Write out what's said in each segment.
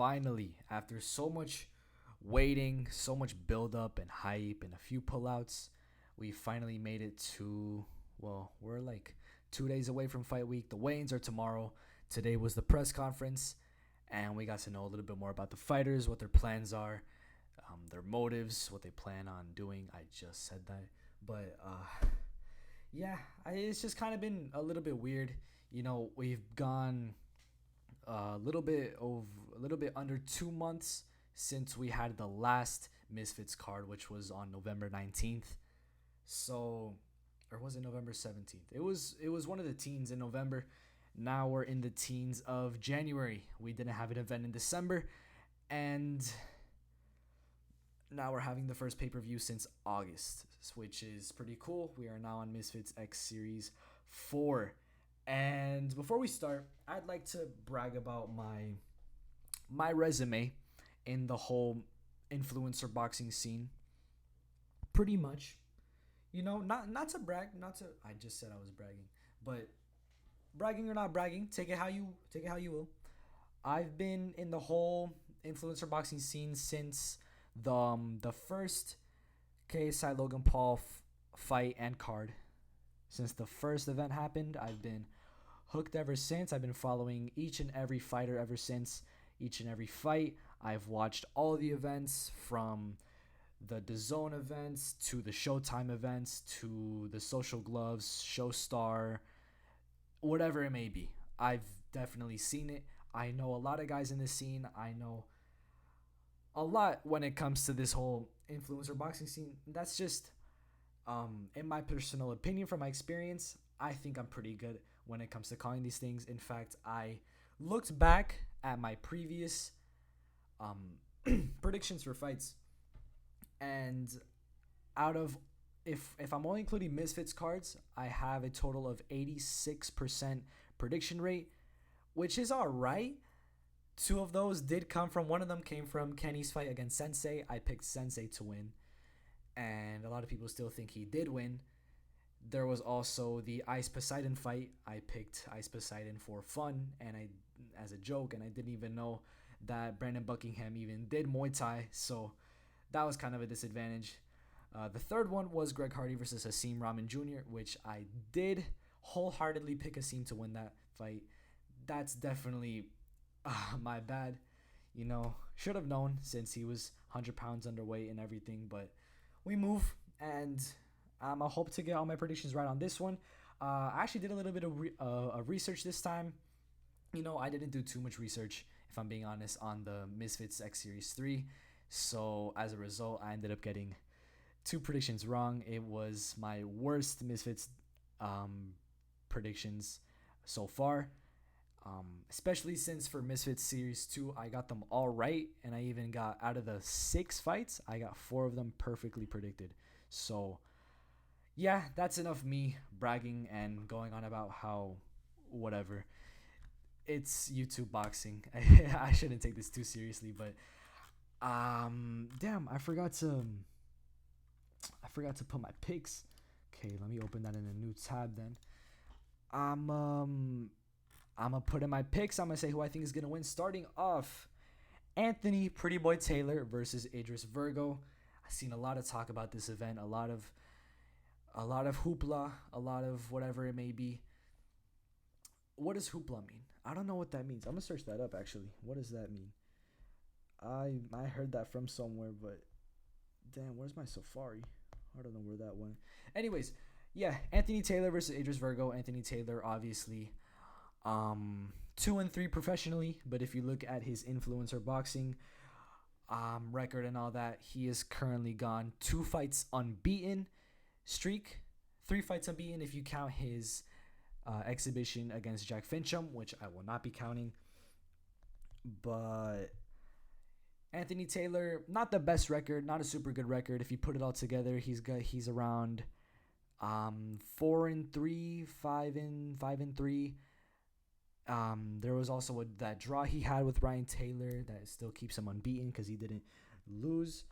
finally, after so much waiting, so much build up and hype and a few pullouts, we finally made it to, well, we're like 2 days away from fight week. The weigh-ins are tomorrow. Today was the press conference, and we got to know a little bit more about the fighters, what their plans are, their motives, what they plan on doing. I just said that, but yeah, it's just kind of been a little bit weird. We've gone a little bit under 2 months since we had the last Misfits card, which was on November 19th. So, or was it November 17th? It was one of the teens in November. Now we're in the teens of January. We didn't have an event in December, and now we're having the first pay-per-view since August, which is pretty cool. We are now on Misfits X Series 4. And before we start, I'd like to brag about my resume in the whole influencer boxing scene. Pretty much. Not to brag, not to I just said I was bragging, but bragging or not bragging, take it how you will. I've been in the whole influencer boxing scene since the first KSI Logan Paul fight and card. Since the first event happened, I've been hooked ever since. I've been following each and every fighter ever since. Each and every fight, I've watched all the events, from the DAZN events to the Showtime events to the Social Gloves, Showstar, whatever it may be. I've definitely seen it. I know a lot of guys in this scene. I know a lot when it comes to this whole influencer boxing scene. That's just, in my personal opinion, from my experience, I think I'm pretty good when it comes to calling these things. In fact, I looked back at my previous predictions for fights, and out of, if I'm only including Misfits cards, I have a total of 86% prediction rate, which is all right. Two of those did come from, one of them came from Kenny's fight against Sensei. I picked Sensei to win, and a lot of people still think he did win. There was also the Ice Poseidon fight. I picked Ice Poseidon for fun and as a joke, and I didn't even know that Brandon Buckingham even did Muay Thai, so that was kind of a disadvantage. The third one was Greg Hardy versus Hasim Rahman Jr., which I did wholeheartedly pick Hasim to win that fight. That's definitely my bad. Should have known, since he was 100 pounds underweight and everything, but we move, and I hope to get all my predictions right on this one. I actually did a little bit of research this time. I didn't do too much research, if I'm being honest, on the Misfits X Series 3. So as a result, I ended up getting two predictions wrong. It was my worst Misfits predictions so far. Especially since for Misfits Series 2, I got them all right. And I even got, out of the 6 fights, I got 4 of them perfectly predicted. So yeah, that's enough me bragging and going on about how whatever. It's YouTube boxing. I shouldn't take this too seriously, but damn, I forgot to put my picks. Okay, let me open that in a new tab then. I'm gonna put in my picks. I'm gonna say who I think is gonna win. Starting off, Anthony Pretty Boy Taylor versus Idris Virgo. I've seen a lot of talk about this event, a lot of hoopla, a lot of whatever it may be. What does hoopla mean? I don't know what that means. I'm gonna search that up actually. What does that mean? I heard that from somewhere, but damn, where's my Safari? I don't know where that went. Anyways, yeah, Anthony Taylor versus Idris Virgo. Anthony Taylor, obviously, 2-3 professionally, but if you look at his influencer boxing record and all that, he is currently gone 2 fights unbeaten streak, 3 fights unbeaten if you count his exhibition against Jack Fincham, which I will not be counting. But Anthony Taylor, not the best record, not a super good record. If you put it all together, he's around 4-3, 5-3. There was also that draw he had with Ryan Taylor that still keeps him unbeaten because he didn't lose.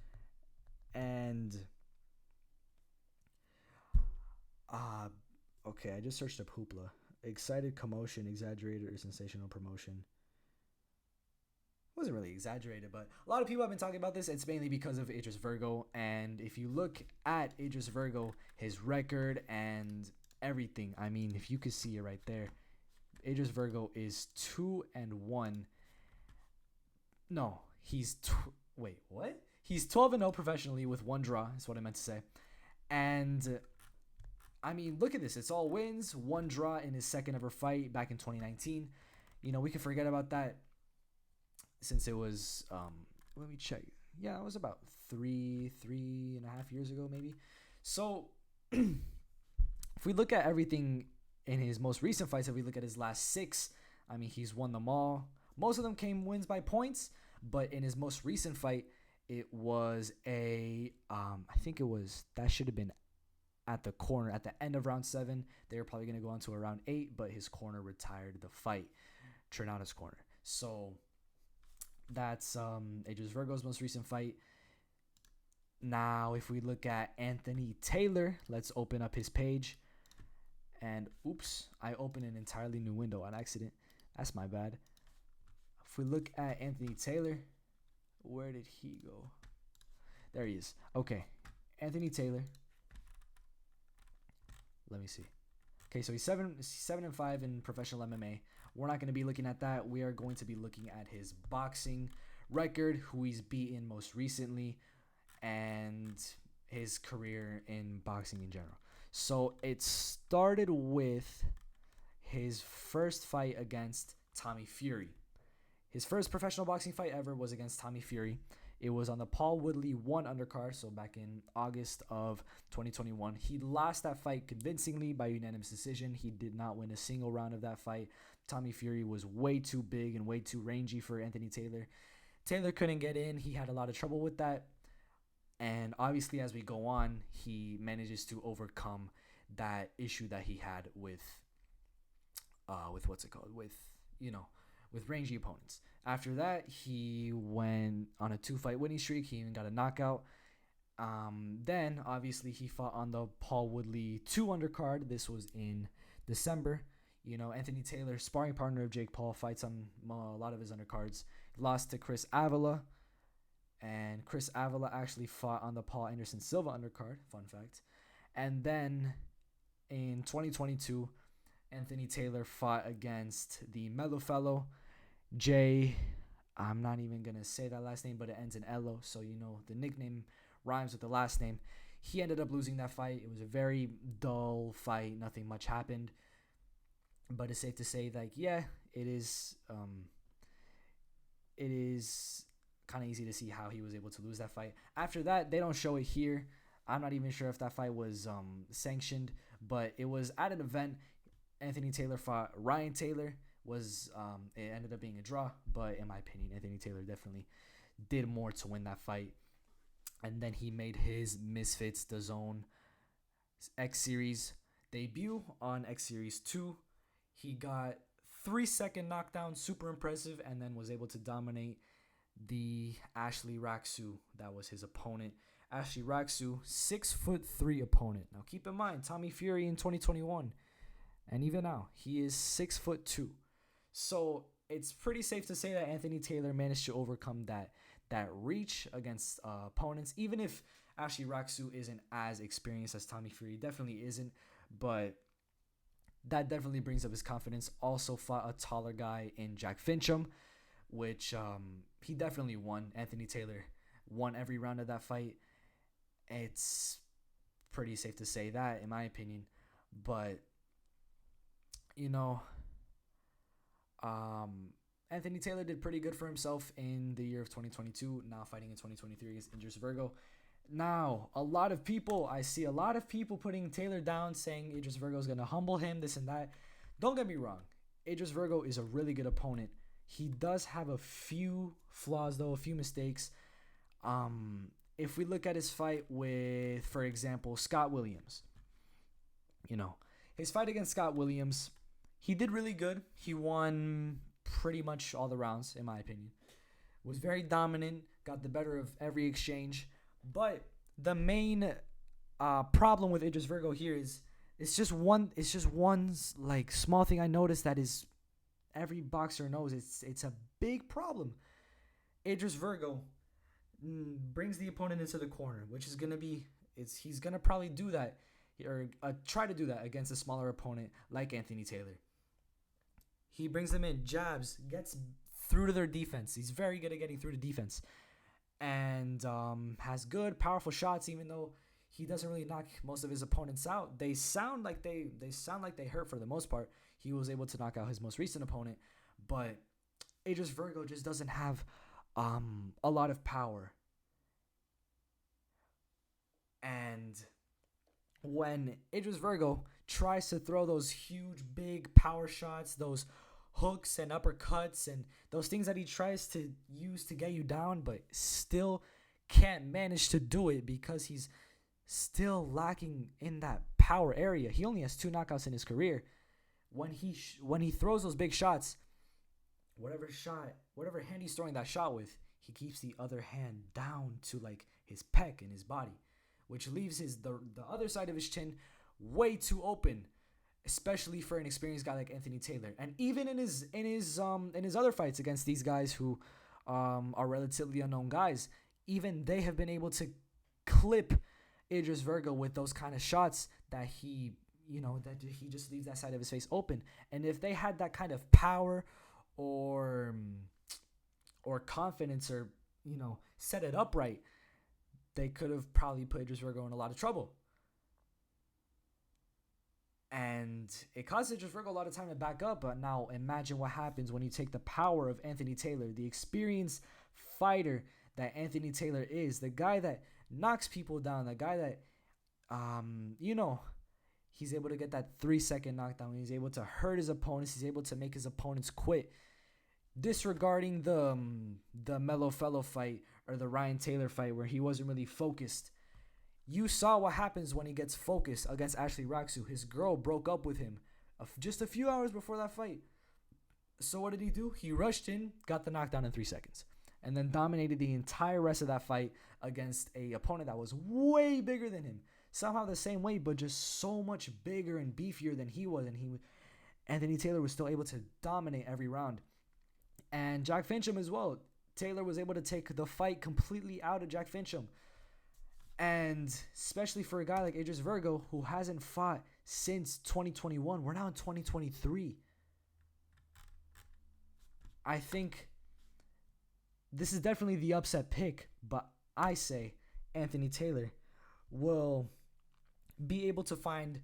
And okay, I just searched up hoopla. Excited commotion, exaggerated, or sensational promotion. wasn't really exaggerated, but a lot of people have been talking about this. It's mainly because of Idris Virgo. And if you look at Idris Virgo, his record and everything, I mean, if you could see it right there, Idris Virgo is 2-1. No, wait, what? He's 12-0 professionally with 1 draw. Is what I meant to say. And I mean, look at this. It's all wins, 1 draw in his second ever fight back in 2019. You know, we can forget about that since it was, let me check. Yeah, it was about three and a half years ago, maybe. So if we look at everything in his most recent fights, if we look at his last 6, I mean, he's won them all. Most of them came wins by points, but in his most recent fight, it was I think that should have been at the corner at the end of round 7. They were probably going to go on to a round 8, but his corner retired the fight, Trinada's corner. So that's Idris Virgo's most recent fight. Now, if we look at Anthony Taylor, let's open up his page. And oops, I opened an entirely new window on accident. That's my bad. If we look at Anthony Taylor, where did he go? There he is. Okay, Anthony Taylor. Let me see. Okay, so he's 7-5 in professional MMA. We're not going to be looking at that. We are going to be looking at his boxing record, who he's beaten most recently, and his career in boxing in general. So it started with his first fight against Tommy Fury. His first professional boxing fight ever was against Tommy Fury. It was on the Paul Woodley 1 undercard, so back in August of 2021. He lost that fight convincingly by unanimous decision. He did not win a single round of that fight. Tommy Fury was way too big and way too rangy for Anthony Taylor. Taylor couldn't get in. He had a lot of trouble with that. And obviously, as we go on, he manages to overcome that issue that he had with rangy opponents. After that, he went on a 2-fight winning streak. He even got a knockout. Then, obviously, he fought on the Paul Woodley 2 undercard. This was in December. You know, Anthony Taylor, sparring partner of Jake Paul, fights on a lot of his undercards. Lost to Chris Avila. And Chris Avila actually fought on the Paul Anderson Silva undercard. Fun fact. And then in 2022, Anthony Taylor fought against the Mellow Fellow, I'm not even going to say that last name, but it ends in Elle, so you know the nickname rhymes with the last name. He ended up losing that fight. It was a very dull fight. Nothing much happened. But it's safe to say, like, yeah, it is kind of easy to see how he was able to lose that fight. After that, they don't show it here. I'm not even sure if that fight was sanctioned, but it was at an event. Anthony Taylor fought Ryan Taylor. It ended up being a draw, but in my opinion, Anthony Taylor definitely did more to win that fight. And then he made his Misfits the Zone X Series debut on X Series 2. He got 3-second knockdown, super impressive, and then was able to dominate the Ashley Raksu. That was his opponent. Ashley Raksu, 6'3" opponent. Now keep in mind, Tommy Fury in 2021, and even now, he is 6'2". So it's pretty safe to say that Anthony Taylor managed to overcome that reach against opponents. Even if Ashley Raksu isn't as experienced as Tommy Fury, definitely isn't, but that definitely brings up his confidence. Also fought a taller guy in Jack Fincham, which he definitely won. Anthony Taylor won every round of that fight. It's pretty safe to say that, in my opinion. But, you know, Anthony Taylor did pretty good for himself in the year of 2022, now fighting in 2023 against Idris Virgo. Now, I see a lot of people putting Taylor down, saying Idris Virgo is going to humble him, this and that. Don't get me wrong. Idris Virgo is a really good opponent. He does have a few flaws, though, a few mistakes. If we look at his fight with, for example, Scott Williams, you know, his fight against Scott Williams, he did really good. He won pretty much all the rounds, in my opinion. Was very dominant, got the better of every exchange. But the main problem with Idris Virgo here is it's just one like small thing I noticed that is every boxer knows it's a big problem. Idris Virgo brings the opponent into the corner, which is gonna be he's gonna probably do that or try to do that against a smaller opponent like Anthony Taylor. He brings them in, jabs, gets through to their defense. He's very good at getting through to defense, and has good, powerful shots. Even though he doesn't really knock most of his opponents out, they sound like they hurt for the most part. He was able to knock out his most recent opponent, but Idris Virgo just doesn't have a lot of power. And when Idris Virgo tries to throw those huge, big power shots, those hooks and uppercuts, and those things that he tries to use to get you down, but still can't manage to do it because he's still lacking in that power area. He only has 2 knockouts in his career. When he throws those big shots, whatever hand he's throwing that shot with, he keeps the other hand down to like his pec and his body, which leaves the other side of his chin way too open, especially for an experienced guy like Anthony Taylor. And even in his other fights against these guys who are relatively unknown guys, even they have been able to clip Idris Virgo with those kind of shots that he just leaves that side of his face open. And if they had that kind of power or confidence, or set it up right, they could have probably put Idris Virgo in a lot of trouble. And it caused Idris Virgo a lot of time to back up. But now imagine what happens when you take the power of Anthony Taylor, the experienced fighter that Anthony Taylor is, the guy that knocks people down, the guy that, he's able to get that 3-second knockdown. He's able to hurt his opponents. He's able to make his opponents quit. Disregarding the Melo Fellow fight or the Ryan Taylor fight where he wasn't really focused. You saw what happens when he gets focused against Ashley Raksu. His girl broke up with him just a few hours before that fight. So what did he do? He rushed in, got the knockdown in 3 seconds, and then dominated the entire rest of that fight against a opponent that was way bigger than him. Somehow the same weight, but just so much bigger and beefier than he was. And Anthony Taylor was still able to dominate every round. And Jack Fincham as well. Taylor was able to take the fight completely out of Jack Fincham. And especially for a guy like Idris Virgo, who hasn't fought since 2021. We're now in 2023. I think this is definitely the upset pick, but I say Anthony Taylor will be able to find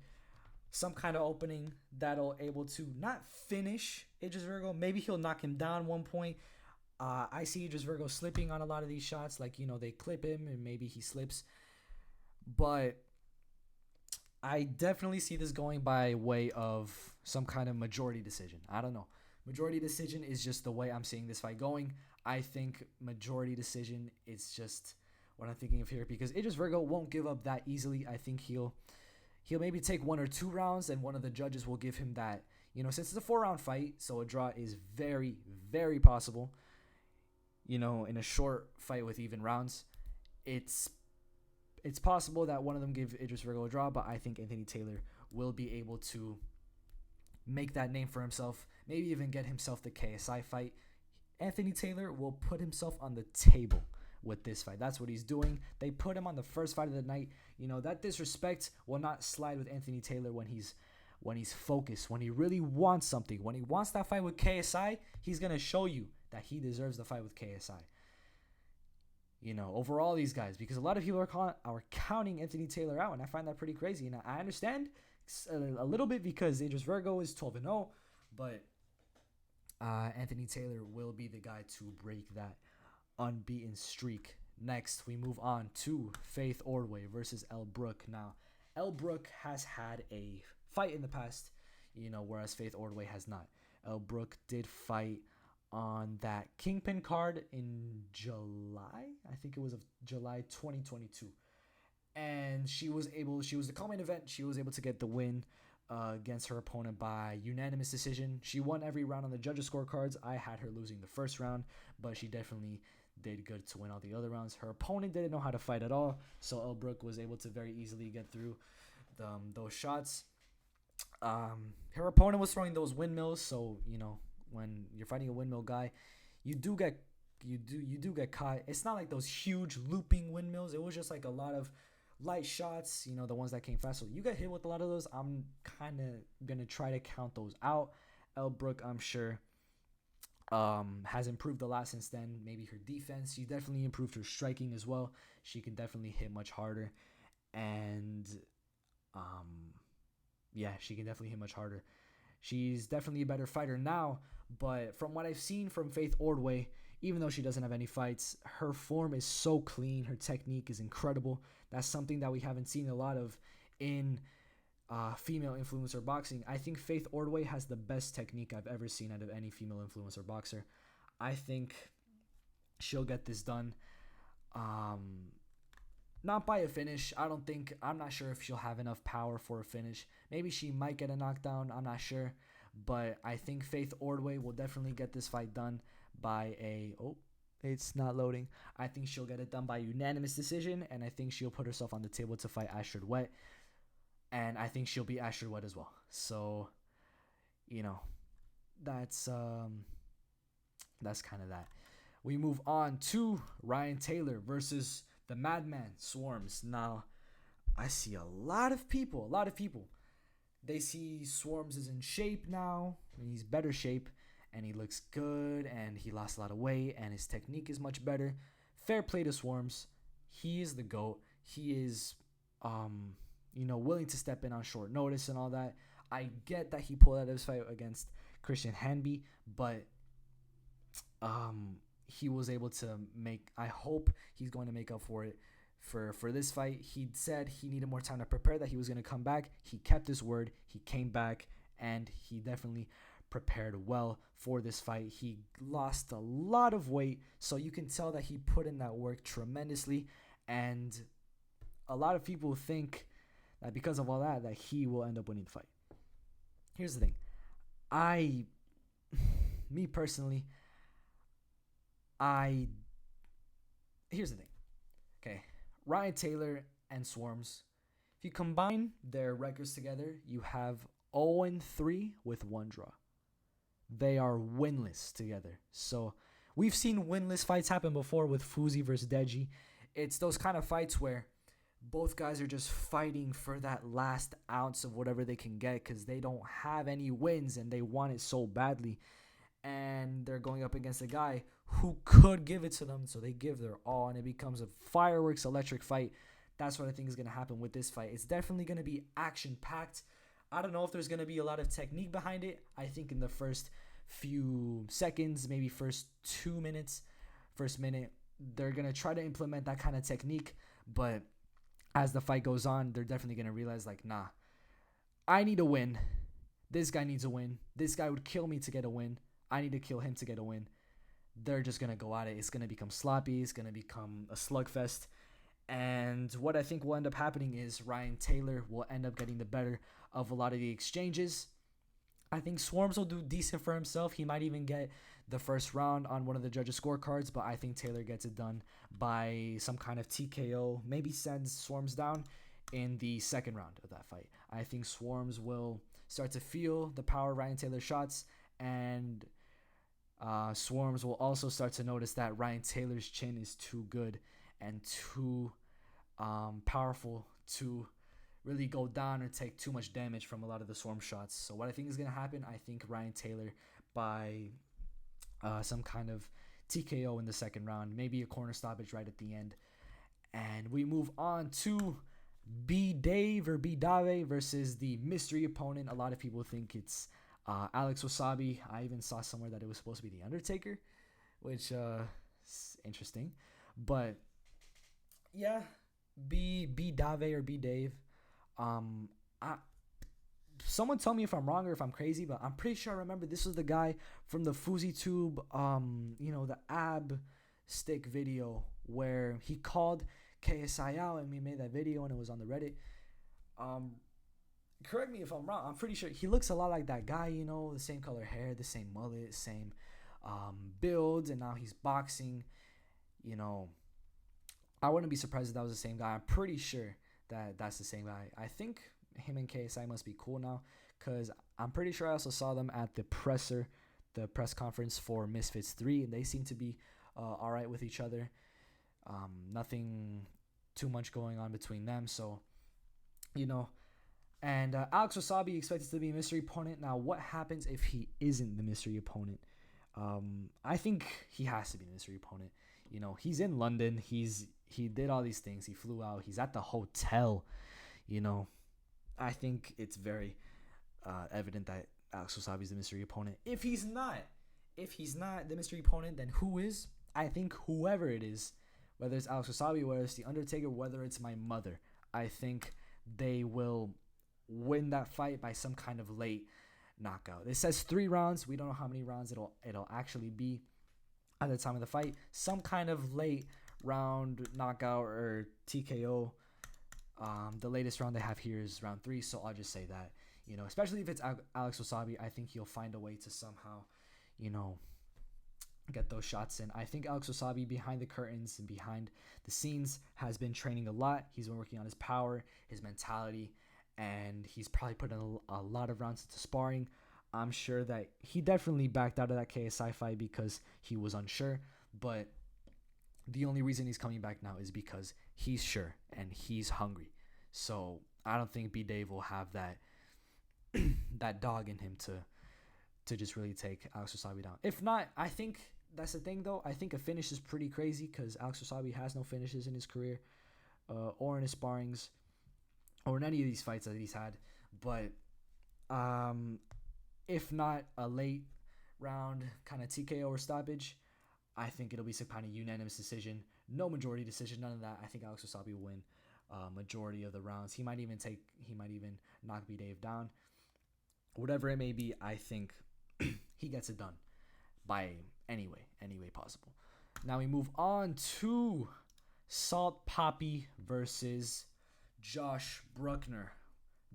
some kind of opening that'll able to not finish Idris Virgo. Maybe he'll knock him down 1 point. I see Idris Virgo slipping on a lot of these shots. Like, they clip him and maybe he slips. But I definitely see this going by way of some kind of majority decision. I don't know. Majority decision is just the way I'm seeing this fight going. I think majority decision is just what I'm thinking of here, because Idris Virgo won't give up that easily. I think he'll maybe take 1 or 2 rounds, and one of the judges will give him that. Since it's a 4-round fight, so a draw is very, very possible. In a short fight with even rounds, it's possible that one of them give Idris Virgo a draw, but I think Anthony Taylor will be able to make that name for himself, maybe even get himself the KSI fight. Anthony Taylor will put himself on the table with this fight. That's what he's doing. They put him on the first fight of the night. That disrespect will not slide with Anthony Taylor when he's focused, when he really wants something. When he wants that fight with KSI, he's going to show you that he deserves the fight with KSI. Over all these guys, because a lot of people are counting Anthony Taylor out, and I find that pretty crazy. And I understand a little bit because Idris Virgo is 12-0, but Anthony Taylor will be the guy to break that unbeaten streak. Next, we move on to FaZe Ordway versus Elle Brooke. Now, Elle Brooke has had a fight in the past, whereas FaZe Ordway has not. Elle Brooke did fight on that Kingpin card in July. I think it was of July 2022. And she was the co-main event. She was able to get the win against her opponent by unanimous decision. She won every round on the judges' scorecards. I had her losing the first round, but she definitely did good to win all the other rounds. Her opponent didn't know how to fight at all, so Elle Brooke was able to very easily get through those shots. Her opponent was throwing those windmills, so when you're fighting a windmill guy, you do get you do get caught. It's not like those huge looping windmills. It was just like a lot of light shots, the ones that came fast. So you get hit with a lot of those. I'm kind of gonna try to count those out. Elle Brooke, I'm sure, has improved a lot since then. Maybe her defense. She definitely improved her striking as well. She can definitely hit much harder, and yeah, she can definitely hit much harder. She's definitely a better fighter now, but from what I've seen from Faith Ordway, even though she doesn't have any fights, her form is so clean. Her technique is incredible. That's something that we haven't seen a lot of in female influencer boxing. I think Faith Ordway has the best technique I've ever seen out of any female influencer boxer. I think she'll get this done. Not by a finish. I'm not sure if she'll have enough power for a finish. Maybe she might get a knockdown. I'm not sure. But I think Faith Ordway will definitely get this fight done by it's not loading. I think she'll get it done by unanimous decision, and I think she'll put herself on the table to fight Astrid Wet. And I think she'll beat Astrid Wet as well. So, that's kind of that. We move on to Ryan Taylor versus the Madman Swarmz. Now, I see a lot of people. They see Swarmz is in shape now. He's better shape, and he looks good, and he lost a lot of weight, and his technique is much better. Fair play to Swarmz. He is the GOAT. He is, willing to step in on short notice and all that. I get that he pulled out of his fight against Christian Hanby, but he was able to I hope he's going to make up for it for this fight. He said he needed more time to prepare, that he was going to come back. He kept his word. He came back, and he definitely prepared well for this fight. He lost a lot of weight, so you can tell that he put in that work tremendously, and a lot of people think that because of all that he will end up winning the fight. Here's the thing. Me personally, here's the thing. Okay, Ryan Taylor and Swarmz, if you combine their records together, you have 0-3 with 1 draw. They are winless together. So we've seen winless fights happen before with Fuzi versus Deji. It's those kind of fights where both guys are just fighting for that last ounce of whatever they can get because they don't have any wins and they want it so badly. And they're going up against a guy who could give it to them, so they give their all, and it becomes a fireworks electric fight. That's what I think is going to happen with this fight. It's definitely going to be action-packed. I don't know if there's going to be a lot of technique behind it. I think in the first few seconds, maybe first minute, they're going to try to implement that kind of technique. But as the fight goes on, they're definitely going to realize, nah, I need a win. This guy needs a win. This guy would kill me to get a win. I need to kill him to get a win. They're just going to go at it. It's going to become sloppy. It's going to become a slugfest. And what I think will end up happening is Ryan Taylor will end up getting the better of a lot of the exchanges. I think Swarmz will do decent for himself. He might even get the first round on one of the judges' scorecards, but I think Taylor gets it done by some kind of TKO, maybe sends Swarmz down in the second round of that fight. I think Swarmz will start to feel the power of Ryan Taylor's shots, and Swarmz will also start to notice that Ryan Taylor's chin is too good and too powerful to really go down or take too much damage from a lot of the Swarmz shots. So what I think is going to happen, I think Ryan Taylor by some kind of TKO in the second round, maybe a corner stoppage right at the end. And we move on to Bdave versus the mystery opponent. A lot of people think it's Alex Wasabi. I even saw somewhere that it was supposed to be The Undertaker, which is interesting. But yeah, Bdave. Someone tell me if I'm wrong or if I'm crazy, but I'm pretty sure I remember this was the guy from the FuziTube, the ab stick video where he called KSI out and we made that video and it was on the Reddit. Correct me if I'm wrong. I'm pretty sure he looks a lot like that guy, the same color hair, the same mullet, same build, and now he's boxing. I wouldn't be surprised if that was the same guy. I'm pretty sure that that's the same guy. I think him and KSI must be cool now because I'm pretty sure I also saw them at the press conference for Misfits 3, and they seem to be all right with each other. Nothing too much going on between them. So, you know, and Alex Wasabi expected to be a mystery opponent. Now, what happens if he isn't the mystery opponent? I think he has to be the mystery opponent. You know, he's in London. He did all these things. He flew out. He's at the hotel. You know, I think it's very evident that Alex Wasabi is the mystery opponent. If he's not the mystery opponent, then who is? I think whoever it is, whether it's Alex Wasabi, whether it's The Undertaker, whether it's my mother, I think they will win that fight by some kind of late knockout. It says 3 rounds. We don't know how many rounds it'll actually be at the time of the fight. Some kind of late round knockout or TKO. The latest round they have here is round 3, so I'll just say that. You know, especially if it's Alex Wasabi, I think he'll find a way to somehow, you know, get those shots in. I think Alex Wasabi, behind the curtains and behind the scenes, has been training a lot. He's been working on his power, his mentality, and he's probably put in a lot of rounds into sparring. I'm sure that he definitely backed out of that KSI fight because he was unsure, but the only reason he's coming back now is because he's sure and he's hungry. So I don't think Bdave will have that that dog in him to just really take Alex Wasabi down. If not, I think that's the thing though. I think a finish is pretty crazy because Alex Wasabi has no finishes in his career, or in his sparrings, or in any of these fights that he's had. But if not a late round kind of TKO or stoppage, I think it'll be some kind of unanimous decision. No majority decision, none of that. I think Alex Wasabi will win majority of the rounds. He might even knock Bdave down. Whatever it may be, I think he gets it done by any way possible. Now we move on to Salt Papi versus Josh Brueckner.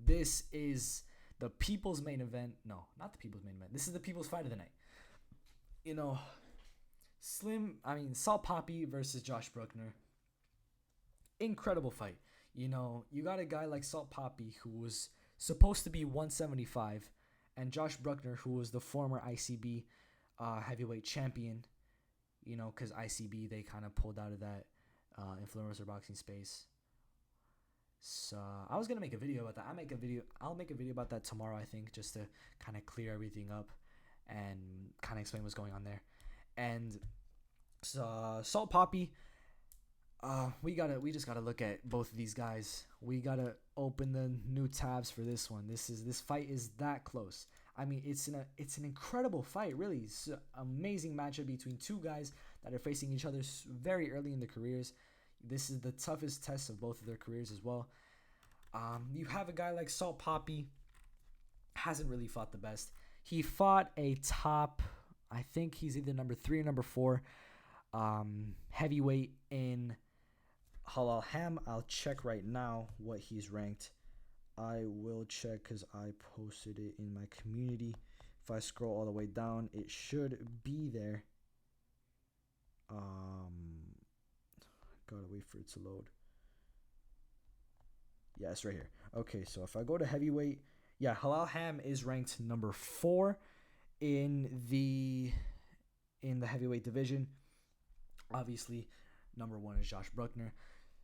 This is the people's main event. No, not the people's main event. This is the people's fight of the night. You know, Salt Papi versus Josh Brueckner. Incredible fight. You know, you got a guy like Salt Papi who was supposed to be 175, and Josh Brueckner, who was the former ICB heavyweight champion. You know, because ICB, they kind of pulled out of that influencer boxing space. So I was gonna make a video about that. I'll make a video about that tomorrow, I think, just to kind of clear everything up and kind of explain what's going on there. And so Salt Papi, we just gotta look at both of these guys. We gotta open the new tabs for this one. This fight is that close. I mean, it's an incredible fight, really. It's an amazing matchup between two guys that are facing each other very early in their careers. This is the toughest test of both of their careers as well. You have a guy like Salt Papi, hasn't really fought the best. He fought a top, I think he's either number 3 or number 4 heavyweight in Halal Ham. I'll check right now what he's ranked. I will check because I posted it in my community. If I scroll all the way down, it should be there. Gotta wait for it to load. Yeah, it's right here. Okay, so if I go to heavyweight, yeah, Halal Ham is ranked number 4 in the heavyweight division. Obviously, number 1 is Josh Brueckner.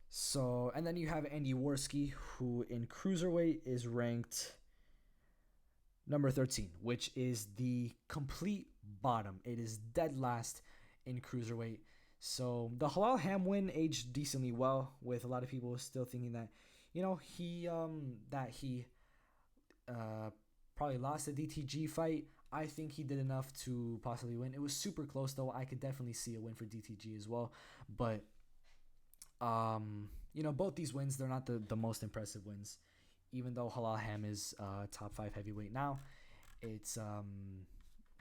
So, and then you have Andy Worski, who in cruiserweight is ranked number 13, which is the complete bottom. It is dead last in cruiserweight. So the Halal Ham win aged decently well, with a lot of people still thinking that, you know, he probably lost the DTG fight. I think he did enough to possibly win. It was super close though. I could definitely see a win for DTG as well. But you know, both these wins, they're not the most impressive wins. Even though Halal Ham is top 5 heavyweight now, it's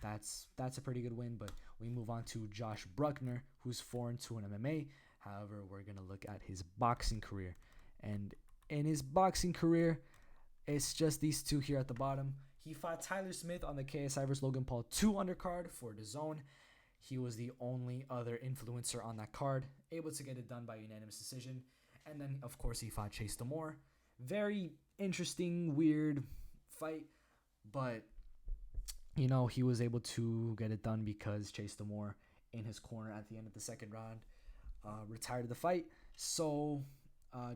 that's a pretty good win. But we move on to Josh Brueckner, who's 4-2 in MMA. However, we're gonna look at his boxing career, and in his boxing career, it's just these two here at the bottom. He fought Tyler Smith on the KSI vs Logan Paul 2 undercard for DAZN. He was the only other influencer on that card, able to get it done by unanimous decision. And then, of course, he fought Chase Temperrr. Very interesting, weird fight, but you know, he was able to get it done because Chase Temperrr in his corner at the end of the second round, retired the fight. So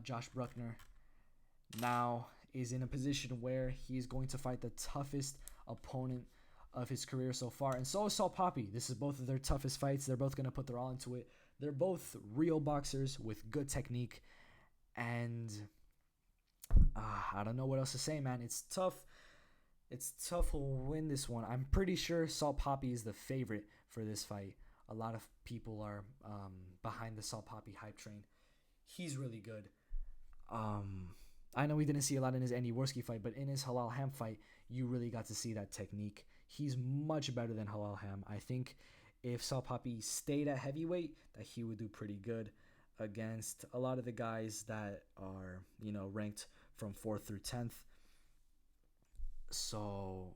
Josh Brueckner now is in a position where he's going to fight the toughest opponent of his career so far. And so is Salt Papi. This is both of their toughest fights. They're both going to put their all into it. They're both real boxers with good technique. And I don't know what else to say, man. It's tough. It's tough who will win this one. I'm pretty sure Salt Papi is the favorite for this fight. A lot of people are behind the Salt Papi hype train. He's really good. I know we didn't see a lot in his Andy Worski fight, but in his Halal Ham fight, you really got to see that technique. He's much better than Halal Ham. I think if Salt Papi stayed at heavyweight, that he would do pretty good against a lot of the guys that are, ranked from 4th through 10th. So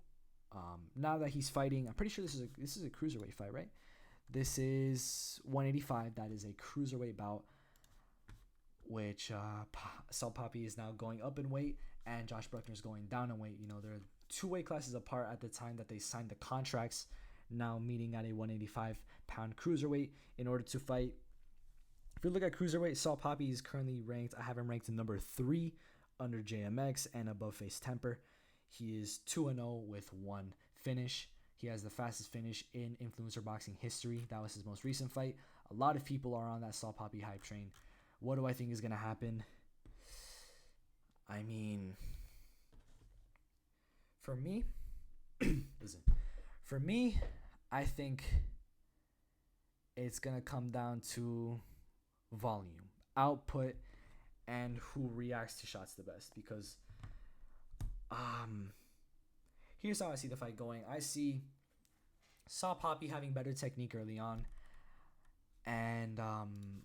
now that he's fighting, I'm pretty sure this is a cruiserweight fight, right? This is 185. That is a cruiserweight bout, which Salt Papi is now going up in weight, and Josh Brueckner is going down in weight. They're 2 weight classes apart at the time that they signed the contracts, now meeting at a 185-pound cruiserweight in order to fight. If you look at cruiserweight, Salt Papi is currently ranked, I have him ranked in number 3 under JMX and above FaZe Temperrr. He is 2-0 with 1 finish. He has the fastest finish in influencer boxing history. That was his most recent fight. A lot of people are on that Salt Papi hype train. What do I think is going to happen? I mean, for me, I think it's going to come down to volume, output, and who reacts to shots the best. Because here's how I see the fight going. I see Salt Papi having better technique early on. And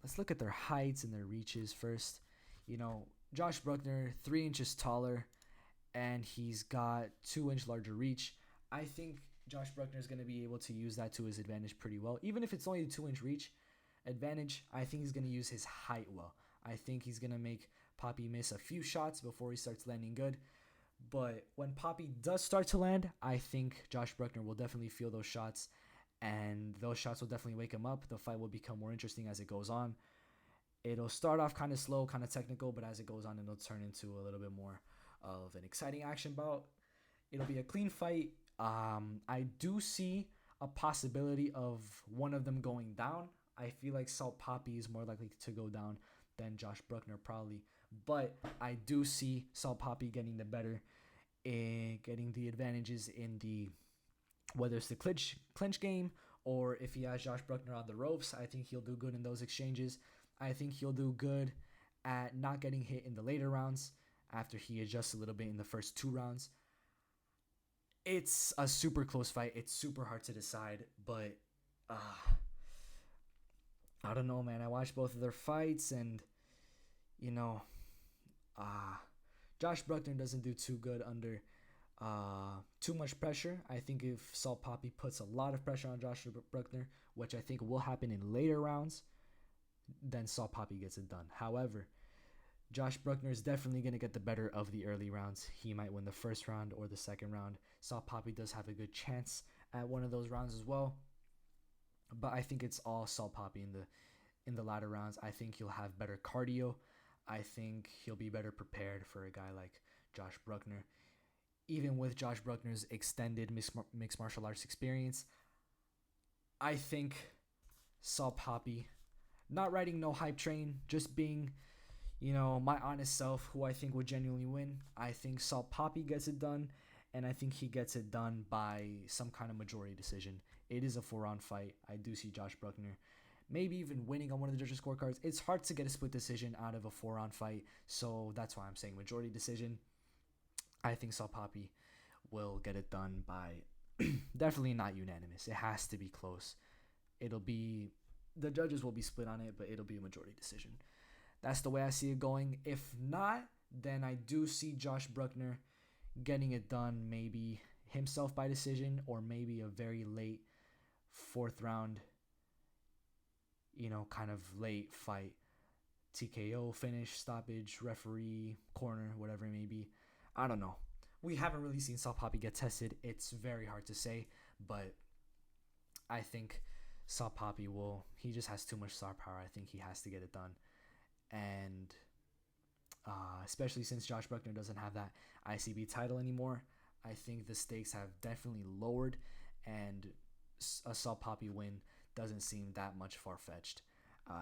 let's look at their heights and their reaches first. Josh Brueckner, 3 inches taller, and he's got 2-inch larger reach. I think Josh Brueckner is going to be able to use that to his advantage pretty well. Even if it's only a 2-inch reach advantage, I think he's going to use his height well. I think he's going to make Papi miss a few shots before he starts landing good. But when Papi does start to land, I think Josh Brueckner will definitely feel those shots, and those shots will definitely wake him up. The fight will become more interesting as it goes on. It'll start off kind of slow, kind of technical, but as it goes on, it'll turn into a little bit more of an exciting action bout. It'll be a clean fight. I do see a possibility of one of them going down. I feel like Salt Papi is more likely to go down than Josh Brueckner probably. But I do see Salt Papi getting the better, getting the advantages in the, whether it's the clinch game or if he has Josh Brueckner on the ropes. I think he'll do good in those exchanges. I think he'll do good at not getting hit in the later rounds after he adjusts a little bit in the first 2 rounds. It's a super close fight. It's super hard to decide, but I don't know, man. I watched both of their fights, and Josh Brueckner doesn't do too good under too much pressure. I think if Salt Papi puts a lot of pressure on Josh Brueckner, which I think will happen in later rounds, then Salt Papi gets it done. However, Josh Brueckner is definitely going to get the better of the early rounds. He might win the first round or the second round. Salt Papi does have a good chance at one of those rounds as well. But I think it's all Salt Papi in the latter rounds. I think he'll have better cardio. I think he'll be better prepared for a guy like Josh Brueckner. Even with Josh Brueckner's extended mixed martial arts experience, I think Salt Papi, not riding no hype train, just being, my honest self, who I think would genuinely win. I think Salt Papi gets it done, and I think he gets it done by some kind of majority decision. It is a 4-round fight. I do see Josh Brueckner maybe even winning on one of the judges' scorecards. It's hard to get a split decision out of a 4-round fight, so that's why I'm saying majority decision. I think Salt Papi will get it done by definitely not unanimous. It has to be close. The judges will be split on it, but it'll be a majority decision. That's the way I see it going. If not, then I do see Josh Brueckner getting it done, maybe himself by decision, or maybe a very late 4th round, kind of late fight, TKO, finish, stoppage, referee, corner, whatever it may be. I don't know. We haven't really seen Salt Papi get tested. It's very hard to say, but I think saw Papi will. He just has too much star power. I think he has to get it done, and especially since Josh Brueckner doesn't have that ICB title anymore, I think the stakes have definitely lowered, and a Saw Papi win doesn't seem that much far fetched.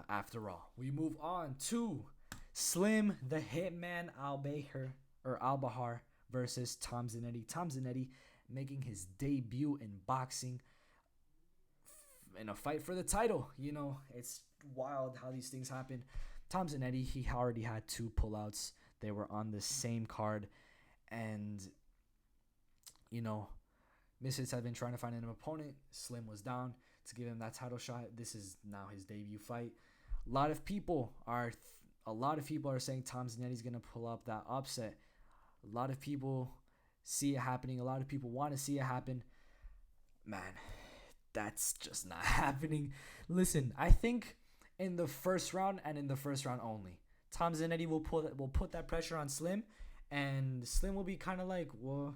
After all, we move on to Slim the Hitman Al-Bahar versus Tom Zanetti. Tom Zanetti making his debut in boxing in a fight for the title. You know, it's wild how these things happen. Tom Zanetti, he already had 2 pullouts. They were on the same card. And, you know, Misfits had been trying to find an opponent. Slim was down to give him that title shot. This is now his debut fight. A lot of people are saying Tom Zanetti's gonna pull up that upset. A lot of people see it happening. A lot of people want to see it happen. Man, that's just not happening. Listen, I think in the first round and in the first round only, Tom Zanetti will put that pressure on Slim, and Slim will be kind of like, well,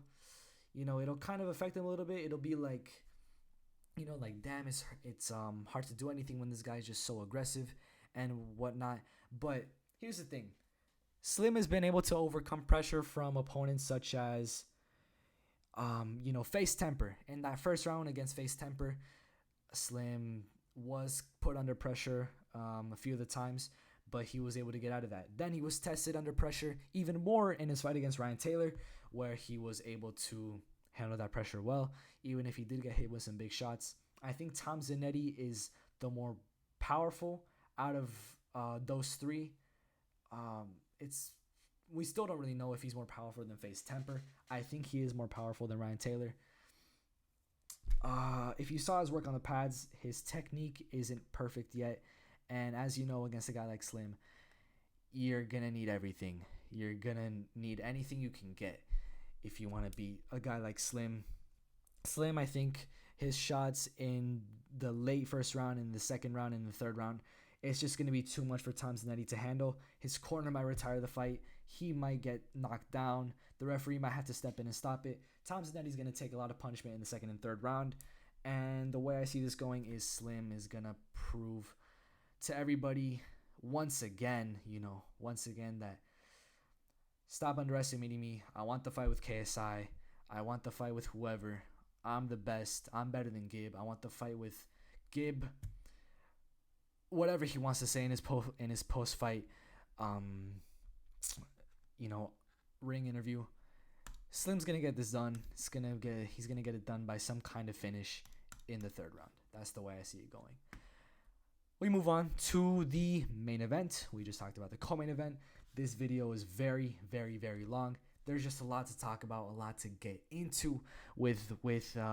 you know, it'll kind of affect him a little bit. It'll be like, you know, like, damn, it's hard to do anything when this guy's just so aggressive and whatnot. But here's the thing. Slim has been able to overcome pressure from opponents such as, you know, FaZe Temperr. In that first round against FaZe Temperr, Slim was put under pressure a few of the times, but he was able to get out of that. Then he was tested under pressure even more in his fight against Ryan Taylor, where he was able to handle that pressure well, even if he did get hit with some big shots. I think Tom Zanetti is the more powerful out of those 3. We still don't really know if he's more powerful than FaZe Temperr. I think he is more powerful than Ryan Taylor. If you saw his work on the pads, his technique isn't perfect yet. And as you know, against a guy like Slim, you're going to need everything. You're going to need anything you can get if you want to beat a guy like Slim. Slim, I think his shots in the late first round, in the second round, and the third round, it's just going to be too much for Tom Zanetti to handle. His corner might retire the fight. He might get knocked down. The referee might have to step in and stop it. Tom Zanetti's going to take a lot of punishment in the second and third round. And the way I see this going is Slim is going to prove to everybody once again that stop underestimating me. I want the fight with KSI. I want the fight with whoever. I'm the best. I'm better than Gib. I want the fight with Gib. Whatever he wants to say in his post fight, ring interview. Slim's gonna get this done. He's gonna get it done by some kind of finish in the third round. That's the way I see it going. We move on to the main event. We just talked about the co-main event. This video is very, very, very long. There's just a lot to talk about, a lot to get into with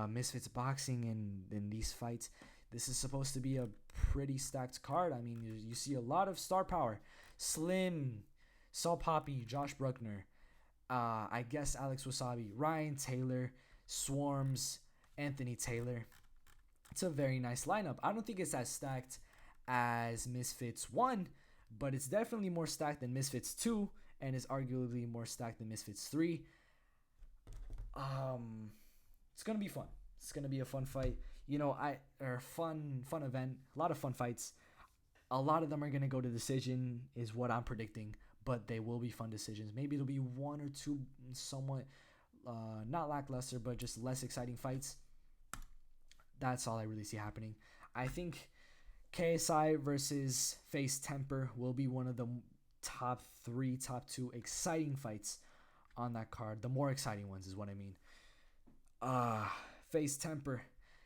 Misfits boxing and in these fights. This is supposed to be a pretty stacked card. I mean, you see a lot of star power. Slim, Saw Papi, Josh Brueckner, I guess Alex Wasabi, Ryan Taylor, Swarmz, Anthony Taylor. It's a very nice lineup. I don't think it's as stacked as Misfits 1, but it's definitely more stacked than Misfits 2, and is arguably more stacked than Misfits 3. It's gonna be fun. It's gonna be a fun fight. Fun event. A lot of fun fights. A lot of them are gonna go to decision, is what I'm predicting. But they will be fun decisions. Maybe it'll be 1 or 2 somewhat not lackluster, but just less exciting fights. That's all I really see happening. I think KSI versus FaZe Temperrr will be one of the top 3, top 2 exciting fights on that card. The more exciting ones is what I mean. FaZe Temperrr,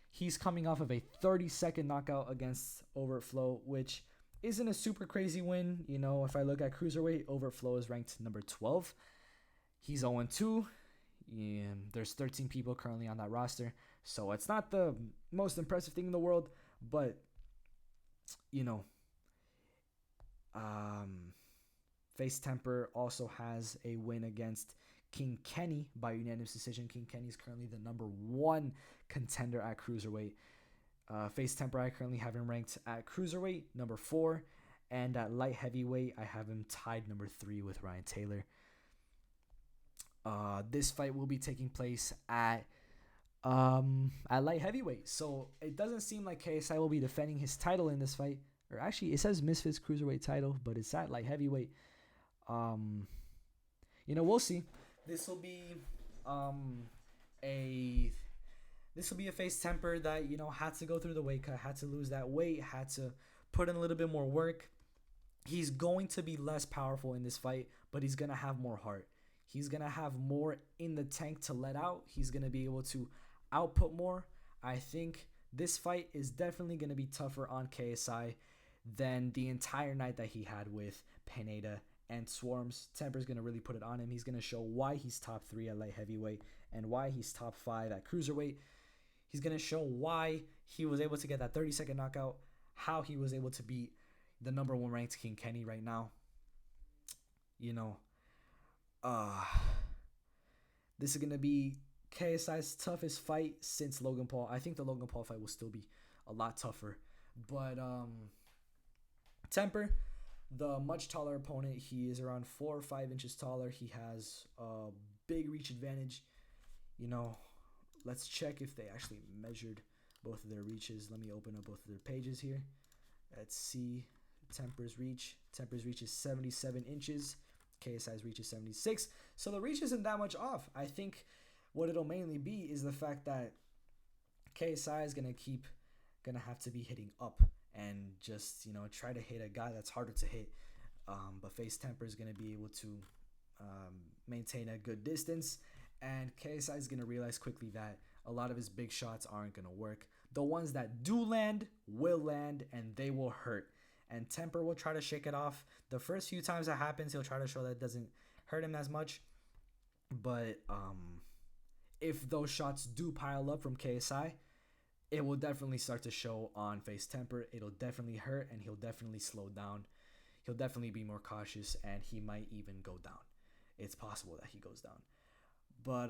he's coming off of a 30-second knockout against Overflow, which isn't a super crazy win. If I look at Cruiserweight, Overflow is ranked number 12. He's 0-2. There's 13 people currently on that roster, so it's not the most impressive thing in the world, but FaZe Temperrr also has a win against King Kenny by unanimous decision. King Kenny is currently the number 1 contender at Cruiserweight. FaZe Temperrr, I currently have him ranked at Cruiserweight, number 4. And at Light Heavyweight, I have him tied number 3 with Ryan Taylor. This fight will be taking place at at light heavyweight. So it doesn't seem like KSI will be defending his title in this fight. Or actually, it says Misfits cruiserweight title, but it's at light heavyweight. We'll see. This will be a FaZe Temperrr that had to go through the weight cut, had to lose that weight, had to put in a little bit more work. He's going to be less powerful in this fight, but he's gonna have more heart. He's gonna have more in the tank to let out. He's gonna be able to output more. I think this fight is definitely gonna be tougher on KSI than the entire night that he had with Pineda and Swarmz. Temperr's going to really put it on him. He's going to show why he's top 3 at light heavyweight and why he's top 5 at cruiserweight. He's going to show why he was able to get that 30-second knockout, how he was able to beat the number 1 ranked King Kenny right now. This is going to be KSI's toughest fight since Logan Paul. I think the Logan Paul fight will still be a lot tougher. But Temperrr, the much taller opponent, he is around 4 or 5 inches taller. He has a big reach advantage. Let's check if they actually measured both of their reaches. Let me open up both of their pages here. Let's see Temperr's reach. Temperr's reach is 77 inches. KSI's reach is 76. So the reach isn't that much off. I think what it'll mainly be is the fact that KSI is going to have to be hitting up and just, try to hit a guy that's harder to hit. But FaZe Temperrr is going to be able to maintain a good distance. And KSI is going to realize quickly that a lot of his big shots aren't going to work. The ones that do land will land, and they will hurt. And Temperrr will try to shake it off. The first few times that happens, he'll try to show that it doesn't hurt him as much. But if those shots do pile up from KSI, it will definitely start to show on FaZe Temperrr. It'll definitely hurt, and he'll definitely slow down. He'll definitely be more cautious, and he might even go down. It's possible that he goes down. But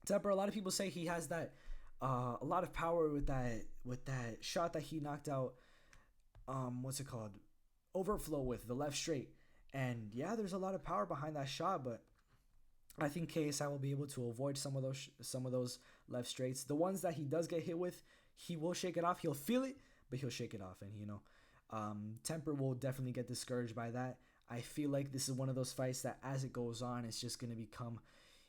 Temperrr, a lot of people say he has that a lot of power with that shot that he knocked out. What's it called? Overflow with the left straight. And yeah, there's a lot of power behind that shot, but I think KSI will be able to avoid some of those left straights. The ones that he does get hit with, he will shake it off. He'll feel it, but he'll shake it off. And Temperrr will definitely get discouraged by that. I feel like this is one of those fights that as it goes on, it's just going to become,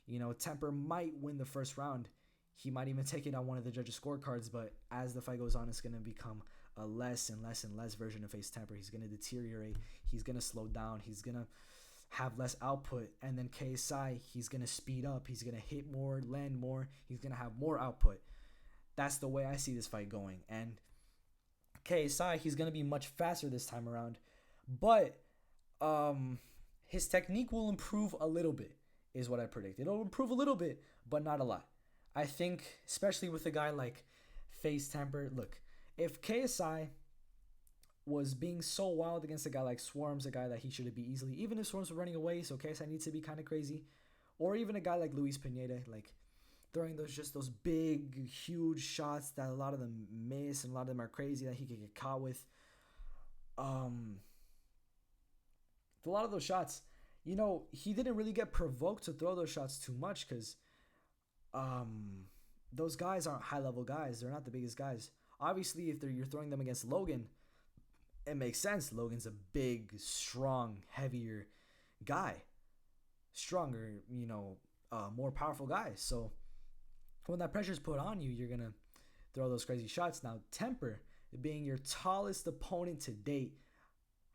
Temperrr might win the first round. He might even take it on one of the judges' scorecards, but as the fight goes on, it's going to become a less and less and less version of FaZe Temperrr. He's going to deteriorate. He's going to slow down. He's going to have less output. And then KSI, he's going to speed up. He's going to hit more, land more. He's going to have more output. That's the way I see this fight going. And KSI, he's going to be much faster this time around. But his technique will improve a little bit, is what I predict. It'll improve a little bit, but not a lot. I think, especially with a guy like FaZe Temperrr, look, if KSI was being so wild against a guy like Swarmz, a guy that he should be easily, even if Swarmz was running away, so KSI needs to be kind of crazy, or even a guy like Luis Pineda, like throwing those big, huge shots that a lot of them miss and a lot of them are crazy that he could get caught with. A lot of those shots, he didn't really get provoked to throw those shots too much because those guys aren't high-level guys. They're not the biggest guys. Obviously, if you're throwing them against Logan, it makes sense. Logan's a big, strong, heavier guy. Stronger, more powerful guy. So when that pressure's put on you, you're going to throw those crazy shots. Now, Temperrr, being your tallest opponent to date,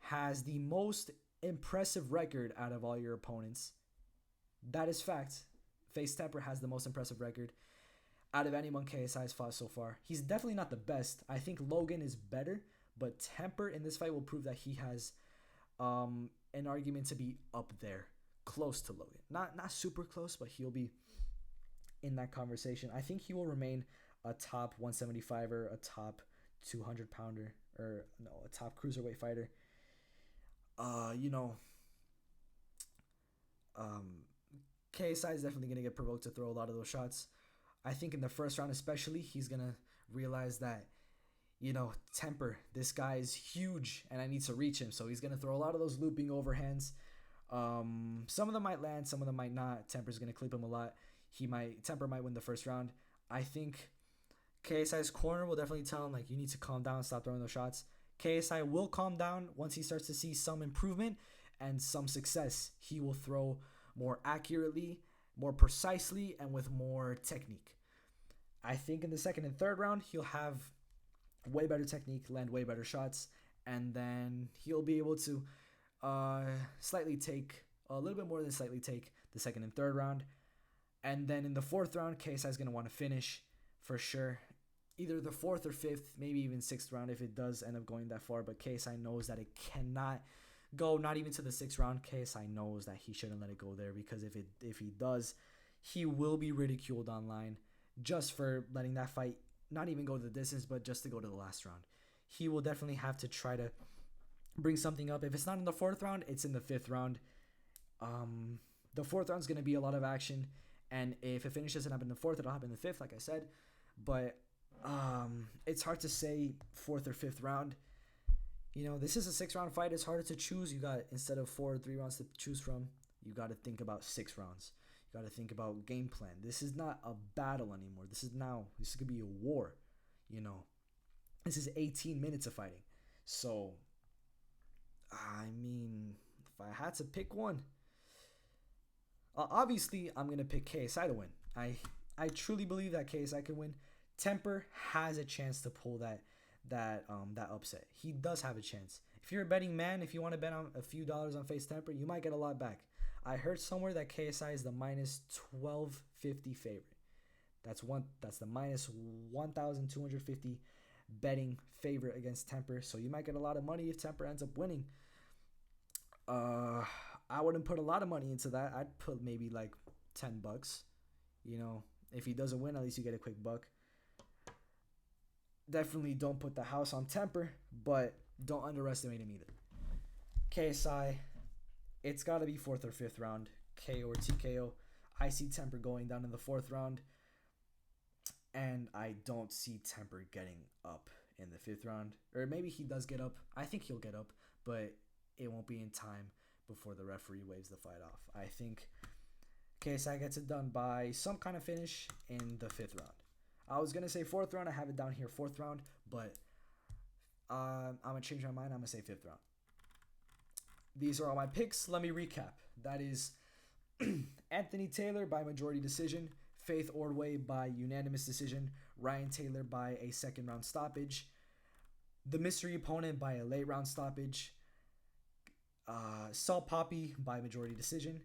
has the most impressive record out of all your opponents. That is fact. FaZe Temperrr has the most impressive record out of anyone KSI has fought so far. He's definitely not the best. I think Logan is better, but Temperrr in this fight will prove that he has an argument to be up there, close to Logan. Not super close, but he'll be in that conversation. I think he will remain a top 175er, a top 200 pounder, or no, a top cruiserweight fighter. KSI is definitely going to get provoked to throw a lot of those shots. I think in the first round especially, he's going to realize that, Temperrr, this guy is huge and I need to reach him. So he's going to throw a lot of those looping overhands. Some of them might land, some of them might not. Temperr's going to clip him a lot. Temperrr might win the first round. I think KSI's corner will definitely tell him, like, you need to calm down, stop throwing those shots. KSI will calm down once he starts to see some improvement and some success. He will throw more accurately, more precisely, and with more technique. I think in the second and third round, he'll have way better technique, land way better shots, and then he'll be able to slightly take, a little bit more than slightly take, the second and third round. And then in the fourth round, KSI is going to want to finish for sure. Either the fourth or fifth, maybe even sixth round if it does end up going that far. But KSI knows that it cannot go not even to the sixth round. KSI knows that he shouldn't let it go there, because if he does, he will be ridiculed online just for letting that fight not even go the distance, but just to go to the last round. He will definitely have to try to bring something up. If it's not in the fourth round, it's in the fifth round. The fourth round is going to be a lot of action. And if a finish doesn't happen in the fourth, it'll happen in the fifth, like I said. But it's hard to say fourth or fifth round. You know, this is a 6-round fight. It's harder to choose. You got, instead of 4 or 3 rounds to choose from, you got to think about 6 rounds. You got to think about game plan. This is not a battle anymore. This is going to be a war. You know, this is 18 minutes of fighting. So, I mean, if I had to pick one, obviously I'm going to pick KSI to win. I truly believe that KSI can win. Temperrr has a chance to pull that upset. He does have a chance. If you're a betting man, if you want to bet on a few dollars on FaZe Temperrr, you might get a lot back. I heard somewhere that KSI is the minus 1250 favorite. That's the minus 1,250 betting favorite against Temperrr. So you might get a lot of money if Temperrr ends up winning. I wouldn't put a lot of money into that. I'd put maybe like $10. You know, if he doesn't win, at least you get a quick buck. Definitely don't put the house on Temperrr, but don't underestimate him either. KSI, it's got to be fourth or fifth round, KO or TKO. I see Temperrr going down in the fourth round, and I don't see Temperrr getting up in the fifth round. Or maybe he does get up. I think he'll get up, but it won't be in time before the referee waves the fight off. I think KSI gets it done by some kind of finish in the fifth round. I was going to say fourth round. I have it down here, fourth round. But I'm going to change my mind. I'm going to say fifth round. These are all my picks. Let me recap. That is Anthony Taylor by majority decision. Faith Ordway by unanimous decision. Ryan Taylor by a second round stoppage. The mystery opponent by a late round stoppage. Saul Papi by majority decision.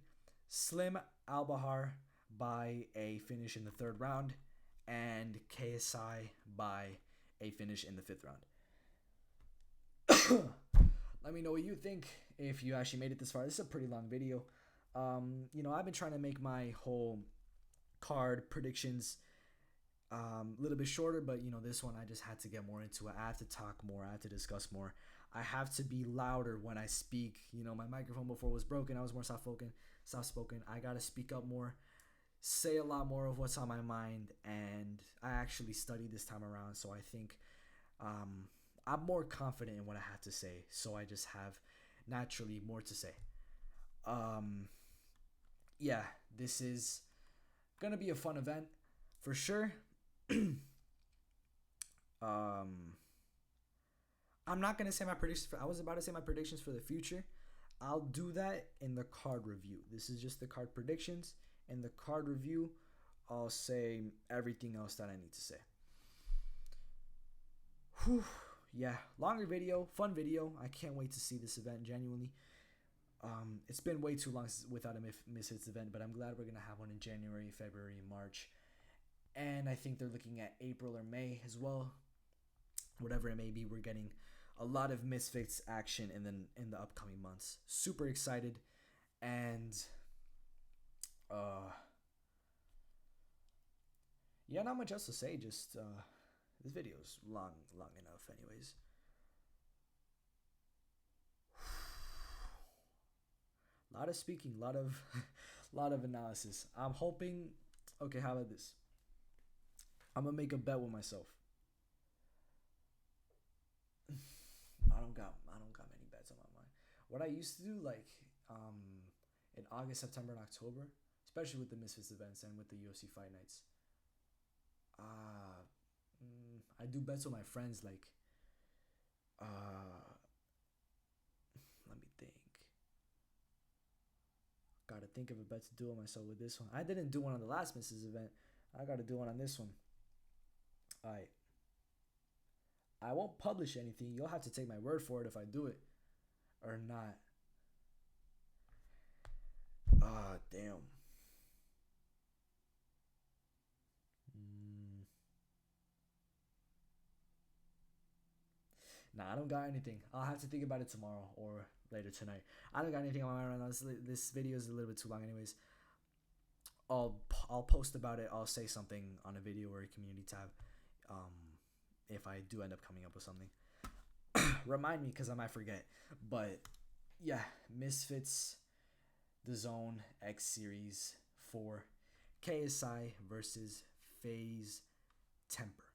Slim Albahar by a finish in the third round. And KSI by a finish in the fifth round. Let me know what you think if you actually made it this far. This is a pretty long video. You know, I've been trying to make my whole card predictions a little bit shorter, but you know, this one I just had to get more into it. I have to talk more. I have to discuss more. I have to be louder when I speak. You know, my microphone before was broken. I was more soft-spoken. I got to speak up more, say a lot more of what's on my mind, and I actually studied this time around, so I think I'm more confident in what I have to say, so I just have naturally more to say. Yeah, this is gonna be a fun event for sure. I'm not gonna say my predictions. I was about to say my predictions for the future. I'll do that in the card review. This is just the card predictions. In the card review, I'll say everything else that I need to say. Whew. Yeah, longer video, fun video. I can't wait to see this event, genuinely. It's been way too long without a Misfits event, but I'm glad we're going to have one in January, February, March. And I think they're looking at April or May as well. Whatever it may be, we're getting a lot of Misfits action in the upcoming months. Super excited. And yeah, not much else to say. Just this video is long enough anyways. A lot of speaking, lot of analysis. I'm hoping. Okay, how about this? I'm gonna make a bet with myself. I don't got many bets on my mind. What I used to do, like in August, September, and October, especially with the Misfits events and with the UFC fight nights. I do bets with my friends. Like, let me think. Gotta think of a bet to do on myself with this one. I didn't do one on the last Misfits event. I gotta do one on this one. All right. I won't publish anything. You'll have to take my word for it if I do it or not. Damn. Nah, I don't got anything. I'll have to think about it tomorrow or later tonight. I don't got anything on my mind right now. This video is a little bit too long, anyways. I'll post about it. I'll say something on a video or a community tab. If I do end up coming up with something, remind me because I might forget. But yeah, Misfits, the Zone X Series 4, KSI versus FaZe Temperrr.